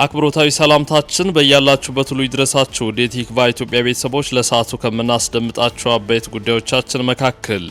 አክብሮታዊ ሰላምታችን በእያላችሁበት ሁሉ ይድረሳችሁ። ዴቲክቫ ኢትዮጵያ ቤተሰቦች ለሰዓቱ ከምናስደምጣችሁ አበይት ጉዳዮቻችን መካከል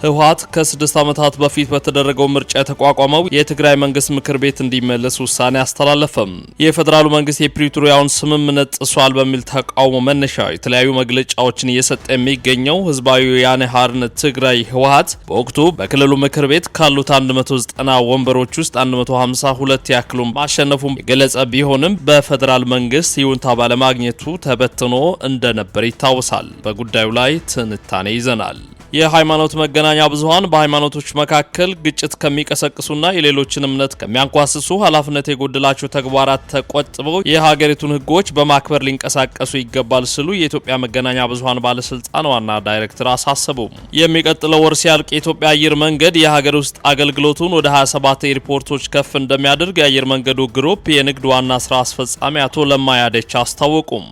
ህወሓት ከ6 ዓመታት በፊት በተደረገው ምርጫ የተቋቋመው የትግራይ መንግስት ምክር ቤት እንዲመለስ ውሳኔ አስተላለፈም። የፌደራሉ መንግስት የፕሪቶሪያውን ስምምነት ጥሷል በሚል ተቃውሞ መነሻ የተለያዩ መግለጫዎችን እየሰጠ የሚገኘው ህዝባዊ ወያነ ሓርነት ትግራይ ህወሓት በወቅቱ በክልሉ ምክር ቤት ካሉት 190 ወንበሮች ውስጥ 152 ያክሉን ማሸነፉን የገለጸ ቢሆንም በፌደራል መንግስት ይሁንታ ባለማግኘቱ ተበትኖ እንደነበር ይታወሳል። በጉዳዩ ላይ ትንታኔ ይዘናል። የሃይማኖት መገናኛ ብዙሃን በሃይማኖቶች መካከል ግጭት ከሚቀሰቅሱና የሌሎችን እምነት ከሚያንኳስሱ ኃላፊነት የጎደላቸው ተግባራት ተቆጥበው የሀገሪቱን ህጎች በማክበር ሊንቀሳቀሱ ይገባል ሲሉ የኢትዮጵያ መገናኛ ብዙሃን ባለስልጣን ዋና ዳይሬክተር አሳሰቡ። የሚቀጥለው ወር ሲያልቅ የኢትዮጵያ አየር መንገድ የሀገር ውስጥ አገልግሎቱን ወደ 27 ኤርፖርቶች ከፍ እንደሚያደርግ የአየር መንገዱ ግሩፕ የንግድ ዋና ስራ አስፈጻሚ አቶ ለማ ያደቻ አስታወቁም።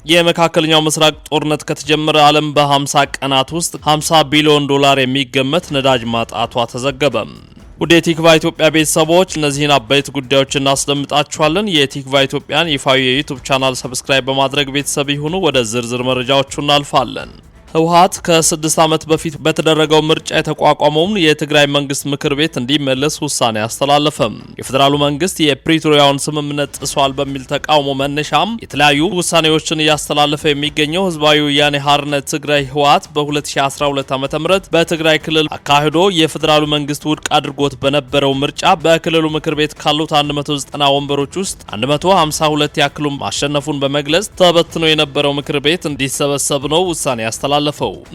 የመካከለኛው ምስራቅ ጦርነት ከተጀመረ ዓለም በ50 ቀናት ውስጥ 50 ቢሊዮን ዶላር የሚገመት ነዳጅ ማጣቷ ተዘገበ። ወደ ቲክቫ ኢትዮጵያ ቤተሰቦች እነዚህን አበይት ጉዳዮች እናስደምጣችኋለን። የቲክቫ ኢትዮጵያን ይፋዊ የዩቲዩብ ቻናል ሰብስክራይብ በማድረግ ቤተሰብ ይሁኑ። ወደ ዝርዝር መረጃዎቹ እናልፋለን። ህወሓት ከ6 ዓመት በፊት በተደረገው ምርጫ የተቋቋመውን የትግራይ መንግስት ምክር ቤት እንዲመለስ ውሳኔ አስተላለፈም። የፌደራሉ መንግስት የፕሪቶሪያውን ስምምነት ጥሷል በሚል ተቃውሞ መነሻም የተለያዩ ውሳኔዎችን እያስተላለፈ የሚገኘው ህዝባዊ ወያነ ሓርነት ትግራይ ህወሓት በ2012 ዓ.ም በትግራይ ክልል አካሂዶ የፌደራሉ መንግስት ውድቅ አድርጎት በነበረው ምርጫ በክልሉ ምክር ቤት ካሉት 190 ወንበሮች ውስጥ 152 ያክሉን ማሸነፉን በመግለጽ ተበትኖ የነበረው ምክር ቤት እንዲሰበሰብ ነው ውሳኔ ያስተላለፈው።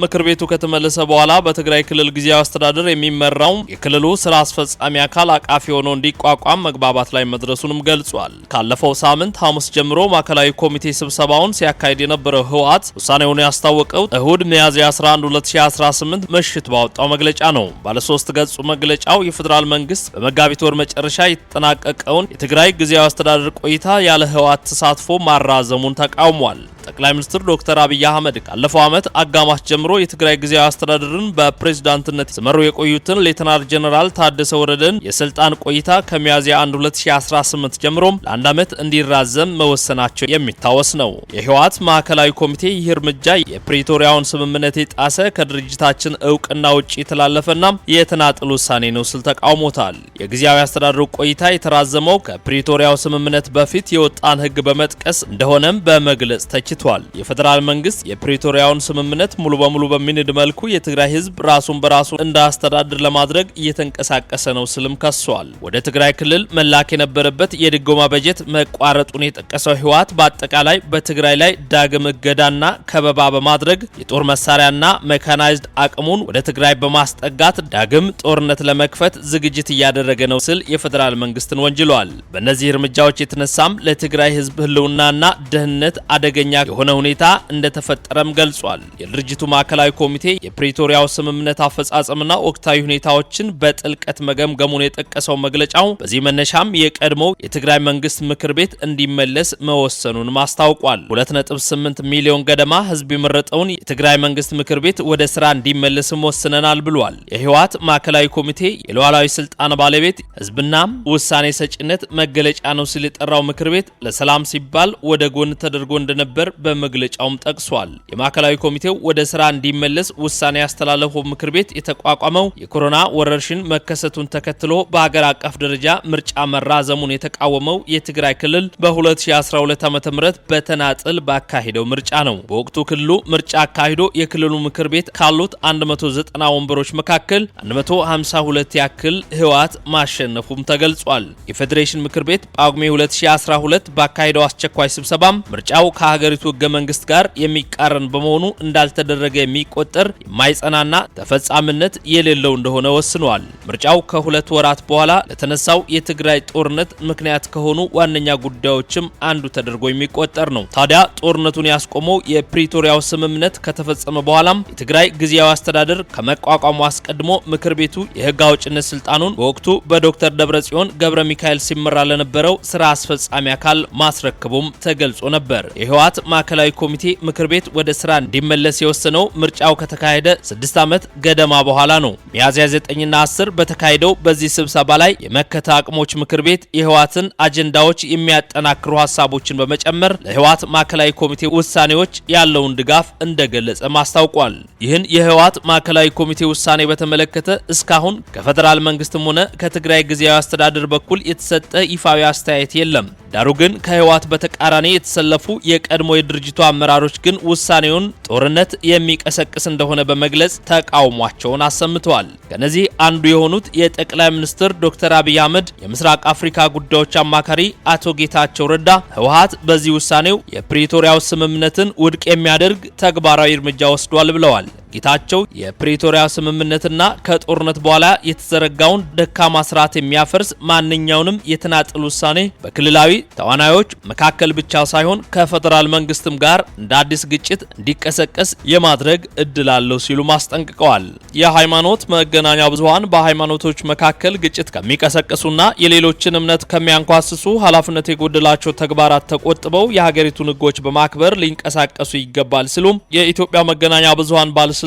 ምክር ቤቱ ከተመለሰ በኋላ በትግራይ ክልል ጊዜያዊ አስተዳደር የሚመራው የክልሉ ስራ አስፈጻሚ አካል አቃፊ ሆኖ እንዲቋቋም መግባባት ላይ መድረሱንም ገልጿል። ካለፈው ሳምንት ሐሙስ ጀምሮ ማዕከላዊ ኮሚቴ ስብሰባውን ሲያካሂድ የነበረው ህወሓት ውሳኔውን ያስታወቀው እሁድ ሚያዝያ 11 2018 ምሽት ባወጣው መግለጫ ነው። ባለ 3 ገጹ መግለጫው የፌደራል መንግስት በመጋቢት ወር መጨረሻ የተጠናቀቀውን የትግራይ ጊዜያዊ አስተዳደር ቆይታ ያለ ህወሓት ተሳትፎ ማራዘሙን ተቃውሟል። ጠቅላይ ሚኒስትር ዶክተር አብይ አህመድ ካለፈው ዓመት አጋማሽ ጀምሮ የትግራይ ጊዜያዊ አስተዳደርን በፕሬዝዳንትነት ሲመሩ የቆዩትን ሌተናል ጀነራል ታደሰ ወረደን የስልጣን ቆይታ ከሚያዝያ 1 2018 ጀምሮ ለአንድ ዓመት እንዲራዘም መወሰናቸው የሚታወስ ነው። የህወሓት ማዕከላዊ ኮሚቴ ይህ እርምጃ የፕሪቶሪያውን ስምምነት የጣሰ ከድርጅታችን እውቅና ውጪ የተላለፈና የተናጥል ውሳኔ ነው ሲል ተቃውሞታል። የጊዜያዊ አስተዳደሩ ቆይታ የተራዘመው ከፕሪቶሪያው ስምምነት በፊት የወጣን ህግ በመጥቀስ እንደሆነም በመግለጽ ተችቷል። የፌደራል መንግስት የፕሪቶሪያውን ስምምነት ሙሉ በሙሉ በሚንድ መልኩ የትግራይ ህዝብ ራሱን በራሱ እንዳስተዳድር ለማድረግ እየተንቀሳቀሰ ነው ስልም ከሷል። ወደ ትግራይ ክልል መላክ የነበረበት የድጎማ በጀት መቋረጡን የጠቀሰው ህወሓት በአጠቃላይ በትግራይ ላይ ዳግም እገዳና ከበባ በማድረግ የጦር መሳሪያና ሜካናይዝድ አቅሙን ወደ ትግራይ በማስጠጋት ዳግም ጦርነት ለመክፈት ዝግጅት እያደረገ ነው ሲል የፌደራል መንግስትን ወንጅሏል። በእነዚህ እርምጃዎች የተነሳም ለትግራይ ህዝብ ህልውናና ደህንነት አደገኛ የሆነ ሁኔታ እንደተፈጠረም ገልጿል። የድርጅቱ ማዕከላዊ ኮሚቴ የፕሪቶሪያው ስምምነት አፈጻጸምና ወቅታዊ ሁኔታዎችን በጥልቀት መገምገሙን የጠቀሰው መግለጫው በዚህ መነሻም የቀድሞው የትግራይ መንግስት ምክር ቤት እንዲመለስ መወሰኑን ማስታውቋል። 2.8 ሚሊዮን ገደማ ህዝብ የመረጠውን የትግራይ መንግስት ምክር ቤት ወደ ስራ እንዲመለስም ወስነናል ብሏል። የህወሓት ማዕከላዊ ኮሚቴ የሉዓላዊ ስልጣን ባለቤት ህዝብና ውሳኔ ሰጪነት መገለጫ ነው ሲል የጠራው ምክር ቤት ለሰላም ሲባል ወደ ጎን ተደርጎ እንደነበር በመግለጫውም ጠቅሷል። የማዕከላዊ ኮሚቴው ወደ ስራ እንዲመለስ ውሳኔ ያስተላለፈው ምክር ቤት የተቋቋመው የኮሮና ወረርሽኝ መከሰቱን ተከትሎ በሀገር አቀፍ ደረጃ ምርጫ መራዘሙን የተቃወመው የትግራይ ክልል በ2012 ዓ.ም በተናጥል ባካሄደው ምርጫ ነው። በወቅቱ ክልሉ ምርጫ አካሂዶ የክልሉ ምክር ቤት ካሉት 190 ወንበሮች መካከል 152 ያክል ህወሓት ማሸነፉም ተገልጿል። የፌዴሬሽን ምክር ቤት ጳጉሜ 2012 ባካሄደው አስቸኳይ ስብሰባም ምርጫው ከሀገሪቱ ህገ መንግስት ጋር የሚቃረን በመሆኑ እንዳልተደረገ የሚቆጠር የማይጸናና ተፈጻሚነት የሌለው እንደሆነ ወስኗል። ምርጫው ከሁለት ወራት በኋላ ለተነሳው የትግራይ ጦርነት ምክንያት ከሆኑ ዋነኛ ጉዳዮችም አንዱ ተደርጎ የሚቆጠር ነው። ታዲያ ጦርነቱን ያስቆመው የፕሪቶሪያው ስምምነት ከተፈጸመ በኋላም የትግራይ ጊዜያዊ አስተዳደር ከመቋቋሙ አስቀድሞ ምክር ቤቱ የህግ አውጭነት ስልጣኑን በወቅቱ በዶክተር ደብረጽዮን ገብረ ሚካኤል ሲመራ ለነበረው ስራ አስፈጻሚ አካል ማስረከቡም ተገልጾ ነበር። የህወሓት ማዕከላዊ ኮሚቴ ምክር ቤት ወደ ስራ እንዲመለስ የወሰነው ምርጫው ከተካሄደ 6 ዓመት ገደማ በኋላ ነው። ሚያዝያ 9ና 10 በተካሄደው በዚህ ስብሰባ ላይ የመከታ አቅሞች ምክር ቤት የህወሓትን አጀንዳዎች የሚያጠናክሩ ሐሳቦችን በመጨመር ለህወሓት ማዕከላዊ ኮሚቴ ውሳኔዎች ያለውን ድጋፍ እንደገለጸ ማስታውቋል። ይህን የህወሓት ማዕከላዊ ኮሚቴ ውሳኔ በተመለከተ እስካሁን ከፌደራል መንግስትም ሆነ ከትግራይ ጊዜያዊ አስተዳደር በኩል የተሰጠ ይፋዊ አስተያየት የለም። ዳሩ ግን ከህወሓት በተቃራኒ የተሰለፉ የቀድሞ የድርጅቱ አመራሮች ግን ውሳኔውን ጦርነት የሚቀሰቅስ እንደሆነ በመግለጽ ተቃውሟቸውን አሰምተዋል። ከነዚህ አንዱ የሆኑት የጠቅላይ ሚኒስትር ዶክተር አብይ አህመድ የምስራቅ አፍሪካ ጉዳዮች አማካሪ አቶ ጌታቸው ረዳ ህወሓት በዚህ ውሳኔው የፕሪቶሪያው ስምምነትን ውድቅ የሚያደርግ ተግባራዊ እርምጃ ወስዷል ብለዋል። ጌታቸው የፕሪቶሪያ ስምምነትና ከጦርነት በኋላ የተዘረጋውን ደካማ ስርዓት የሚያፈርስ ማንኛውንም የተናጠል ውሳኔ በክልላዊ ተዋናዮች መካከል ብቻ ሳይሆን ከፌደራል መንግስትም ጋር እንደ አዲስ ግጭት እንዲቀሰቀስ የማድረግ እድል አለው ሲሉ ማስጠንቅቀዋል። የሃይማኖት መገናኛ ብዙሃን በሃይማኖቶች መካከል ግጭት ከሚቀሰቅሱና የሌሎችን እምነት ከሚያንኳስሱ ኃላፊነት የጎደላቸው ተግባራት ተቆጥበው የሀገሪቱን ህጎች በማክበር ሊንቀሳቀሱ ይገባል ሲሉም የኢትዮጵያ መገናኛ ብዙሃን ባለስልጣን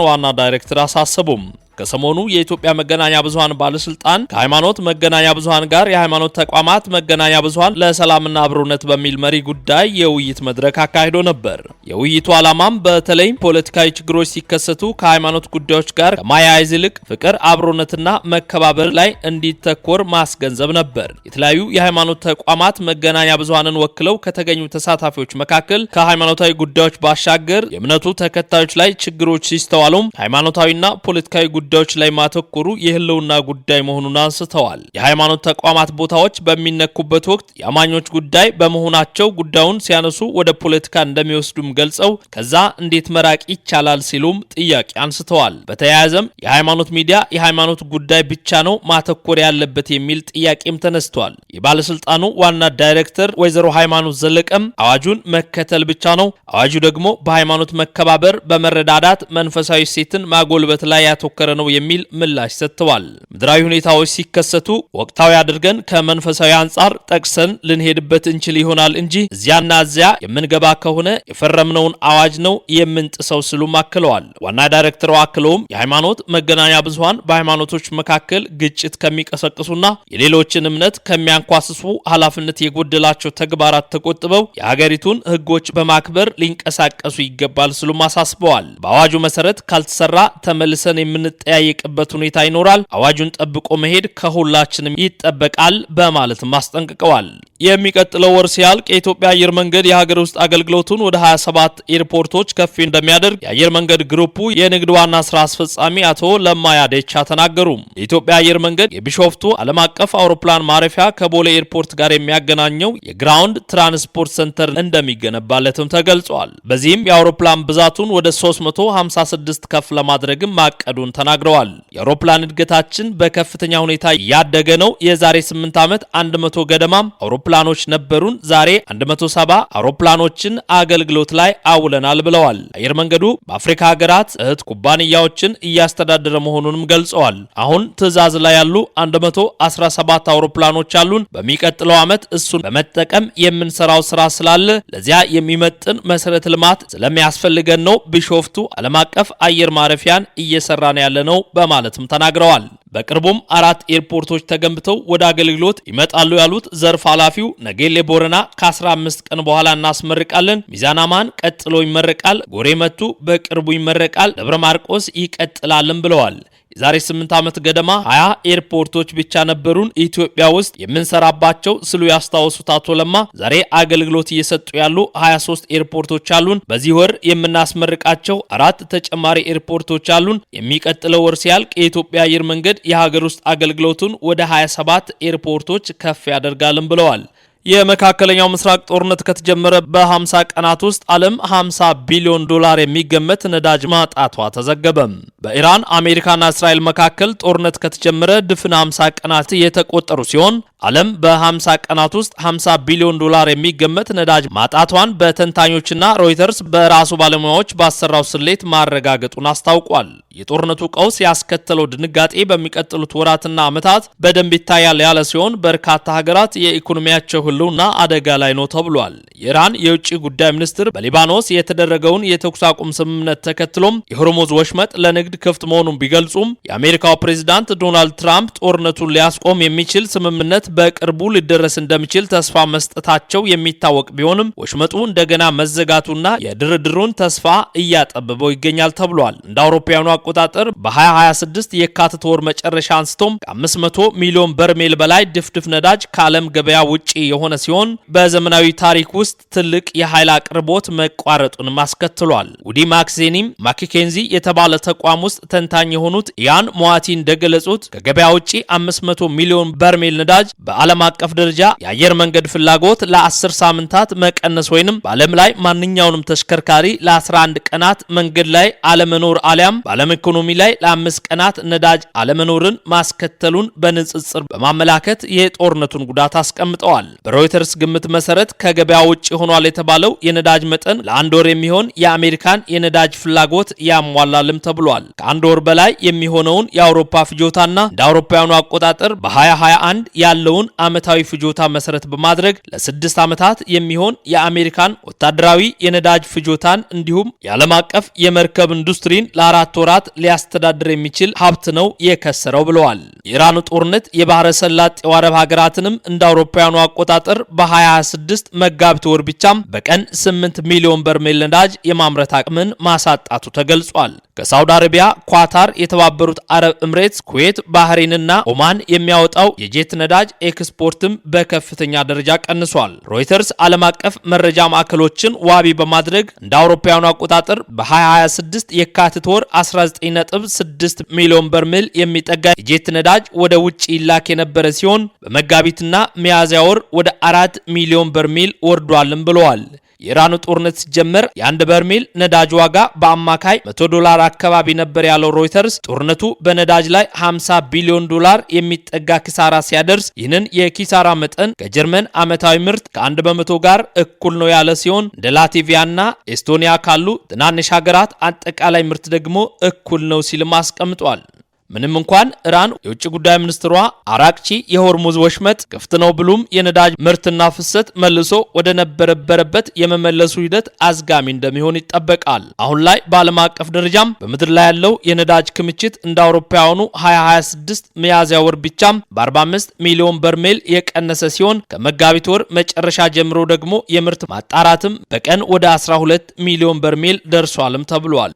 ዋና ዳይሬክተር አሳሰቡም። ከሰሞኑ የኢትዮጵያ መገናኛ ብዙሃን ባለስልጣን ከሃይማኖት መገናኛ ብዙሃን ጋር የሃይማኖት ተቋማት መገናኛ ብዙሃን ለሰላምና አብሮነት በሚል መሪ ጉዳይ የውይይት መድረክ አካሂዶ ነበር። የውይይቱ ዓላማም በተለይ ፖለቲካዊ ችግሮች ሲከሰቱ ከሃይማኖት ጉዳዮች ጋር ከማያያዝ ይልቅ ፍቅር፣ አብሮነትና መከባበር ላይ እንዲተኮር ማስገንዘብ ነበር። የተለያዩ የሃይማኖት ተቋማት መገናኛ ብዙሃንን ወክለው ከተገኙ ተሳታፊዎች መካከል ከሃይማኖታዊ ጉዳዮች ባሻገር የእምነቱ ተከታዮች ላይ ችግሮች ሲስተዋሉም ሃይማኖታዊና ፖለቲካዊ ጉዳዮች ላይ ማተኮሩ የህልውና ጉዳይ መሆኑን አንስተዋል። የሃይማኖት ተቋማት ቦታዎች በሚነኩበት ወቅት የአማኞች ጉዳይ በመሆናቸው ጉዳዩን ሲያነሱ ወደ ፖለቲካ እንደሚወስዱም ገልጸው ከዛ እንዴት መራቅ ይቻላል ሲሉም ጥያቄ አንስተዋል። በተያያዘም የሃይማኖት ሚዲያ የሃይማኖት ጉዳይ ብቻ ነው ማተኮር ያለበት የሚል ጥያቄም ተነስቷል። የባለስልጣኑ ዋና ዳይሬክተር ወይዘሮ ሃይማኖት ዘለቀም አዋጁን መከተል ብቻ ነው፣ አዋጁ ደግሞ በሃይማኖት መከባበር፣ በመረዳዳት መንፈሳዊ ሴትን ማጎልበት ላይ ያተኮረ ነው የሚል ምላሽ ሰጥተዋል። ምድራዊ ሁኔታዎች ሲከሰቱ ወቅታዊ አድርገን ከመንፈሳዊ አንጻር ጠቅሰን ልንሄድበት እንችል ይሆናል እንጂ እዚያና እዚያ የምንገባ ከሆነ የፈረምነውን አዋጅ ነው የምንጥሰው ሲሉም አክለዋል። ዋና ዳይሬክተሩ አክለውም የሃይማኖት መገናኛ ብዙሃን በሃይማኖቶች መካከል ግጭት ከሚቀሰቅሱና የሌሎችን እምነት ከሚያንኳስሱ ኃላፊነት የጎደላቸው ተግባራት ተቆጥበው የሀገሪቱን ህጎች በማክበር ሊንቀሳቀሱ ይገባል ሲሉም አሳስበዋል። በአዋጁ መሰረት ካልተሰራ ተመልሰን የምንጠያየቅበት ሁኔታ ይኖራል። አዋጁን ጠብቆ መሄድ ከሁላችንም ይጠበቃል በማለትም አስጠንቅቀዋል። የሚቀጥለው ወር ሲያልቅ የኢትዮጵያ አየር መንገድ የሀገር ውስጥ አገልግሎቱን ወደ 27 ኤርፖርቶች ከፍ እንደሚያደርግ የአየር መንገድ ግሩፑ የንግድ ዋና ስራ አስፈጻሚ አቶ ለማ ያዴቻ ተናገሩ። የኢትዮጵያ አየር መንገድ የቢሾፍቱ ዓለም አቀፍ አውሮፕላን ማረፊያ ከቦሌ ኤርፖርት ጋር የሚያገናኘው የግራውንድ ትራንስፖርት ሴንተር እንደሚገነባለትም ተገልጿል። በዚህም የአውሮፕላን ብዛቱን ወደ 356 ከፍ ለማድረግም ማቀዱን ተናግረዋል። የአውሮፕላን እድገታችን በከፍተኛ ሁኔታ እያደገ ነው። የዛሬ 8 ዓመት 100 ገደማም አውሮፕላኖች ነበሩን። ዛሬ 170 አውሮፕላኖችን አገልግሎት ላይ አውለናል ብለዋል። አየር መንገዱ በአፍሪካ ሀገራት እህት ኩባንያዎችን እያስተዳደረ መሆኑንም ገልጸዋል። አሁን ትዕዛዝ ላይ ያሉ 117 አውሮፕላኖች አሉን። በሚቀጥለው ዓመት እሱን በመጠቀም የምንሰራው ስራ ስላለ ለዚያ የሚመጥን መሰረተ ልማት ስለሚያስፈልገን ነው ቢሾፍቱ ዓለም አቀፍ አየር ማረፊያን እየሰራን ያለ ነው በማለትም ተናግረዋል። በቅርቡም 4 ኤርፖርቶች ተገንብተው ወደ አገልግሎት ይመጣሉ ያሉት ዘርፍ ኃላፊው ነጌሌ ቦረና ከ15 ቀን በኋላ እናስመርቃለን፣ ሚዛን አማን ቀጥሎ ይመረቃል፣ ጎሬ መቱ በቅርቡ ይመረቃል፣ ደብረ ማርቆስ ይቀጥላልን ብለዋል። የዛሬ 8 ዓመት ገደማ 20 ኤርፖርቶች ብቻ ነበሩን ኢትዮጵያ ውስጥ የምንሰራባቸው ስሉ ያስታወሱት አቶ ለማ ዛሬ አገልግሎት እየሰጡ ያሉ 23 ኤርፖርቶች አሉን። በዚህ ወር የምናስመርቃቸው 4 ተጨማሪ ኤርፖርቶች አሉን። የሚቀጥለው ወር ሲያልቅ የኢትዮጵያ አየር መንገድ የሀገር ውስጥ አገልግሎቱን ወደ 27 ኤርፖርቶች ከፍ ያደርጋልን ብለዋል። የመካከለኛው ምስራቅ ጦርነት ከተጀመረ በ50 ቀናት ውስጥ ዓለም $50 ቢሊዮን የሚገመት ነዳጅ ማጣቷ ተዘገበ። በኢራን አሜሪካና እስራኤል መካከል ጦርነት ከተጀመረ ድፍን 50 ቀናት የተቆጠሩ ሲሆን ዓለም በ50 ቀናት ውስጥ 50 ቢሊዮን ዶላር የሚገመት ነዳጅ ማጣቷን በተንታኞችና ሮይተርስ በራሱ ባለሙያዎች ባሰራው ስሌት ማረጋገጡን አስታውቋል። የጦርነቱ ቀውስ ያስከተለው ድንጋጤ በሚቀጥሉት ወራትና ዓመታት በደንብ ይታያል ያለ ሲሆን በርካታ ሀገራት የኢኮኖሚያቸው ህልውና አደጋ ላይ ነው ተብሏል። የኢራን የውጭ ጉዳይ ሚኒስትር በሊባኖስ የተደረገውን የተኩስ አቁም ስምምነት ተከትሎም የሆርሙዝ ወሽመጥ ለንግድ ክፍት መሆኑን ቢገልጹም የአሜሪካው ፕሬዝዳንት ዶናልድ ትራምፕ ጦርነቱን ሊያስቆም የሚችል ስምምነት በቅርቡ ሊደረስ እንደሚችል ተስፋ መስጠታቸው የሚታወቅ ቢሆንም ወሽመጡ እንደገና መዘጋቱና የድርድሩን ተስፋ እያጠበበው ይገኛል ተብሏል። እንደ አውሮፓውያኑ አቆጣጠር በ2026 የካቲት ወር መጨረሻ አንስቶም ከ500 ሚሊዮን በርሜል በላይ ድፍድፍ ነዳጅ ከዓለም ገበያ ውጪ የሆነ ሲሆን በዘመናዊ ታሪክ ውስጥ ትልቅ የኃይል አቅርቦት መቋረጡንም አስከትሏል። ውዲ ማክዜኒም ማኪኬንዚ የተባለ ተቋም ውስጥ ተንታኝ የሆኑት ያን ሞዋቲ እንደገለጹት ከገበያ ውጪ 500 ሚሊዮን በርሜል ነዳጅ በዓለም አቀፍ ደረጃ የአየር መንገድ ፍላጎት ለ10 ሳምንታት መቀነስ ወይንም በዓለም ላይ ማንኛውንም ተሽከርካሪ ለ11 ቀናት መንገድ ላይ አለመኖር አሊያም በዓለም ኢኮኖሚ ላይ ለ5 ቀናት ነዳጅ አለመኖርን ማስከተሉን በንጽጽር በማመላከት የጦርነቱን ጉዳት አስቀምጠዋል። በሮይተርስ ግምት መሰረት ከገበያ ውጭ ሆኗል የተባለው የነዳጅ መጠን ለአንድ ወር የሚሆን የአሜሪካን የነዳጅ ፍላጎት ያሟላልም ተብሏል። ከአንድ ወር በላይ የሚሆነውን የአውሮፓ ፍጆታና እንደ አውሮፓውያኑ አቆጣጠር በ2021 ያለውን ዓመታዊ ፍጆታ መሰረት በማድረግ ለ6 ዓመታት የሚሆን የአሜሪካን ወታደራዊ የነዳጅ ፍጆታን እንዲሁም የዓለም አቀፍ የመርከብ ኢንዱስትሪን ለ4 ወራት ሊያስተዳድር የሚችል ሀብት ነው የከሰረው ብለዋል። የኢራኑ ጦርነት የባህረ ሰላጤው አረብ ሀገራትንም እንደ አውሮፓውያኑ አቆጣጠር በ2026 መጋቢት ወር ብቻም በቀን 8 ሚሊዮን በርሜል ነዳጅ የማምረት አቅምን ማሳጣቱ ተገልጿል። ከሳውዲ አረቢያ፣ ኳታር፣ የተባበሩት አረብ ኤምሬትስ፣ ኩዌት፣ ባህሬንና ኦማን የሚያወጣው የጄት ነዳጅ ኤክስፖርትም በከፍተኛ ደረጃ ቀንሷል። ሮይተርስ ዓለም አቀፍ መረጃ ማዕከሎችን ዋቢ በማድረግ እንደ አውሮፓውያኑ አቆጣጠር በ2026 የካቲት ወር 19.6 ሚሊዮን በርሜል የሚጠጋ የጄት ነዳጅ ወደ ውጭ ይላክ የነበረ ሲሆን በመጋቢትና ሚያዝያ ወር ወደ 4 ሚሊዮን በርሜል ወርዷልም ብለዋል። የኢራኑ ጦርነት ሲጀመር የአንድ በርሜል ነዳጅ ዋጋ በአማካይ $100 አካባቢ ነበር ያለው ሮይተርስ ጦርነቱ በነዳጅ ላይ 50 ቢሊዮን ዶላር የሚጠጋ ኪሳራ ሲያደርስ ይህንን የኪሳራ መጠን ከጀርመን ዓመታዊ ምርት ከ1 በመቶ ጋር እኩል ነው ያለ ሲሆን እንደ ላትቪያና ኤስቶኒያ ካሉ ትናንሽ ሀገራት አጠቃላይ ምርት ደግሞ እኩል ነው ሲልም አስቀምጧል። ምንም እንኳን ኢራን የውጭ ጉዳይ ሚኒስትሯ አራቅቺ የሆርሙዝ ወሽመጥ ክፍት ነው ብሉም የነዳጅ ምርትና ፍሰት መልሶ ወደ ነበረበት የመመለሱ ሂደት አዝጋሚ እንደሚሆን ይጠበቃል። አሁን ላይ በዓለም አቀፍ ደረጃም በምድር ላይ ያለው የነዳጅ ክምችት እንደ አውሮፓውያኑ 2026 ሚያዝያ ወር ብቻም በ45 ሚሊዮን በርሜል የቀነሰ ሲሆን ከመጋቢት ወር መጨረሻ ጀምሮ ደግሞ የምርት ማጣራትም በቀን ወደ 12 ሚሊዮን በርሜል ደርሷልም ተብሏል።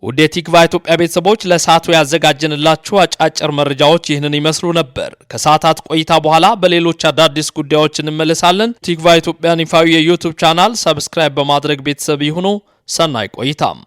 ውድ የቲክቫህ ኢትዮጵያ ቤተሰቦች ለሰዓቱ ያዘጋጀንላችሁ አጫጭር መረጃዎች ይህንን ይመስሉ ነበር። ከሰዓታት ቆይታ በኋላ በሌሎች አዳዲስ ጉዳዮች እንመለሳለን። ቲክቫህ ኢትዮጵያን ይፋዊ የዩቲዩብ ቻናል ሰብስክራይብ በማድረግ ቤተሰብ ይሁኑ። ሰናይ ቆይታም